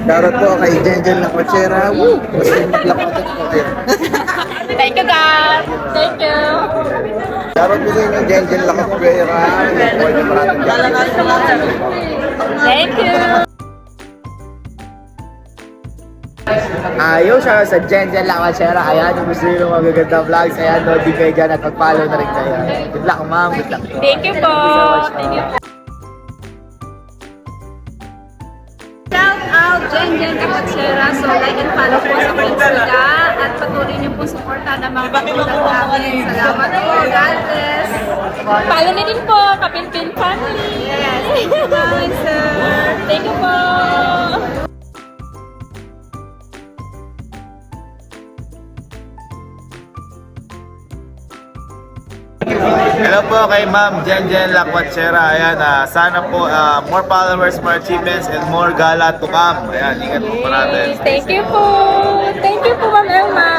Shoutout po kay Jenjen na Coachera. Woo! Basta yung naglakot ko kayo. Thank you, God. Thank you. Shoutout po sa inyo, Jenjen na Coachera. Huwag niyo maraming dyan. Thank you. Ayun siya sa Jenjen Lakachera. Ayan, yung gusto nyo ng magagandang vlogs. Ayan, no, di kayo dyan at mag-follow na rin kayo. Good luck, ma'am. Good luck. Thank you po. Thank you. Shout out Jenjen Kapatsera. So like and follow po sa page nila at patuloy niyo po suportahan ang mga pagkulang namin. Salamat po. God bless. Follow niyo din po Kapilpin Family. Yes. Thank you po, sir. Thank you po. Hello po kay Ma'am Jenjen Lakachera. Ayan, sana po more followers, more achievements, and more gala to come. Ayan, ingat po natin. Thank you po. Thank you po, Ma'am Elma.